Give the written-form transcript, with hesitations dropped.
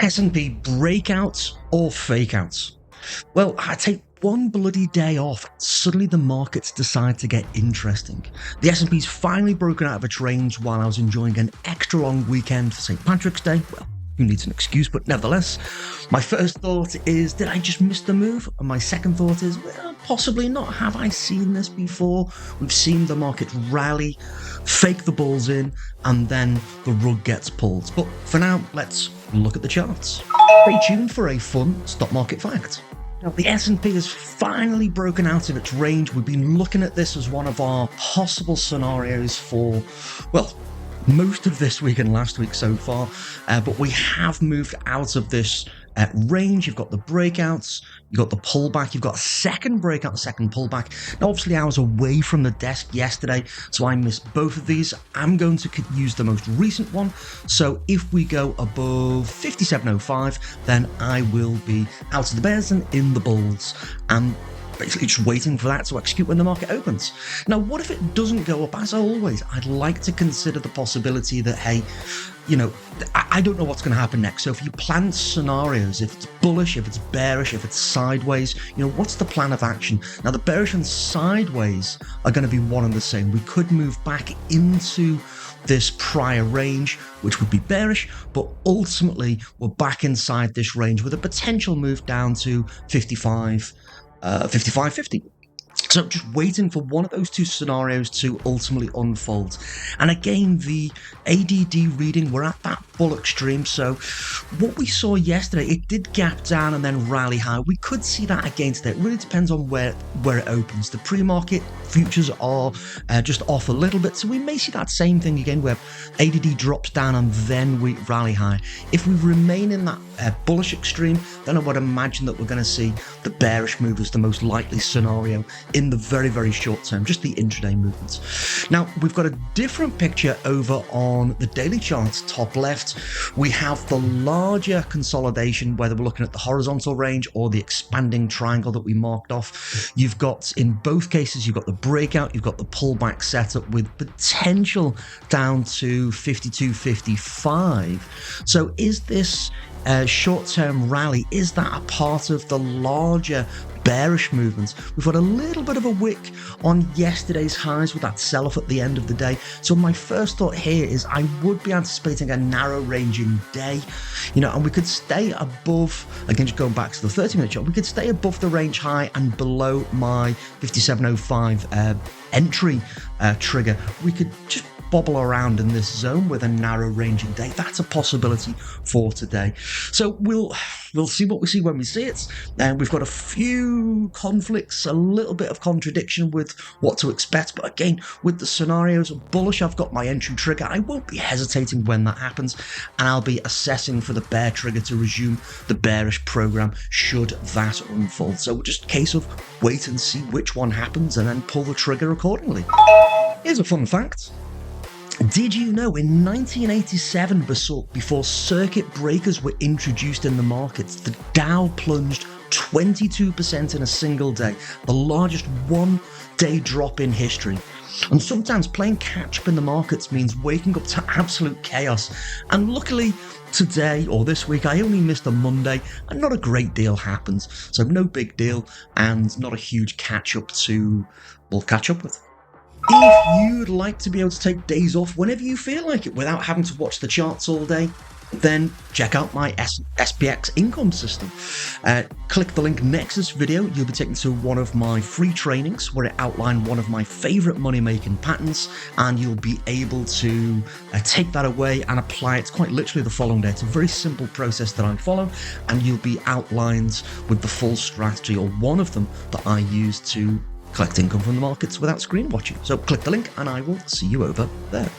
S&P breakouts or fakeouts? Well, I take one bloody day off, suddenly the markets decide to get interesting. The S&P's finally broken out of its range while I was enjoying an extra long weekend for St. Patrick's Day. Well, who needs an excuse, but nevertheless, my first thought is, did I just miss the move? And my second thought is, well, possibly not. Have I seen this before? We've seen the market rally, fake the bulls in, and then the rug gets pulled. But for now, let's look at the charts. Stay tuned for a fun stock market fact. Now, the S&P has finally broken out of its range. We've been looking at this as one of our possible scenarios for, well, most of this week and last week so far, but we have moved out of this range. You've got the breakouts, you've got the pullback, you've got a second breakout, a second pullback. Now, obviously, I was away from the desk yesterday, so I missed both of these. I'm going to use the most recent one. So if we go above 57.05, then I will be out of the bears and in the bulls. And basically just waiting for that to execute when the market opens. Now, what if it doesn't go up? As always, I'd like to consider the possibility that, hey, you know, I don't know what's going to happen next. So if you plan scenarios, if it's bullish, if it's bearish, if it's sideways, you know, what's the plan of action? Now, the bearish and sideways are going to be one and the same. We could move back into this prior range, which would be bearish, but ultimately we're back inside this range with a potential move down to 55.50. So just waiting for one of those two scenarios to ultimately unfold. And again, the ADD reading, we're at that bull extreme. So what we saw yesterday, it did gap down and then rally high. We could see that again today. It really depends on where it opens. The pre-market futures are just off a little bit. So we may see that same thing again where ADD drops down and then we rally high. If we remain in that bullish extreme, then I would imagine that we're going to see the bearish move as the most likely scenario in the very, very short term, just the intraday movements. Now, we've got a different picture over on the daily charts, top left. We have the larger consolidation, whether we're looking at the horizontal range or the expanding triangle that we marked off. You've got, in both cases, you've got the breakout, you've got the pullback setup with potential down to 52.55. So is this short-term rally, is that a part of the larger bearish movements? We've got a little bit of a wick on yesterday's highs with that sell-off at the end of the day. So my first thought here is I would be anticipating a narrow ranging day, you know, and we could stay above, again, just going back to the 30-minute chart, we could stay above the range high and below my 57.05 entry trigger. We could just bobble around in this zone with a narrow ranging day. That's a possibility for today. So we'll see what we see when we see it. And we've got a few conflicts, a little bit of contradiction with what to expect. But again, with the scenarios bullish, I've got my entry trigger. I won't be hesitating when that happens, and I'll be assessing for the bear trigger to resume the bearish program should that unfold. So just a case of wait and see which one happens and then pull the trigger accordingly. Here's a fun fact. Did you know in 1987, before circuit breakers were introduced in the markets, the Dow plunged 22% in a single day, the largest one-day drop in history? And sometimes playing catch-up in the markets means waking up to absolute chaos. And luckily, today or this week, I only missed a Monday, and not a great deal happens. So no big deal, and not a huge catch-up to, well, catch up with. If you'd like to be able to take days off whenever you feel like it without having to watch the charts all day, then check out my SPX income system. Click the link next to this video. You'll be taken to one of my free trainings where I outline one of my favorite money-making patterns, and you'll be able to take that away and apply it quite literally the following day. It's a very simple process that I follow, and you'll be outlined with the full strategy, or one of them, that I use to collect income from the markets without screen watching. So click the link and I will see you over there.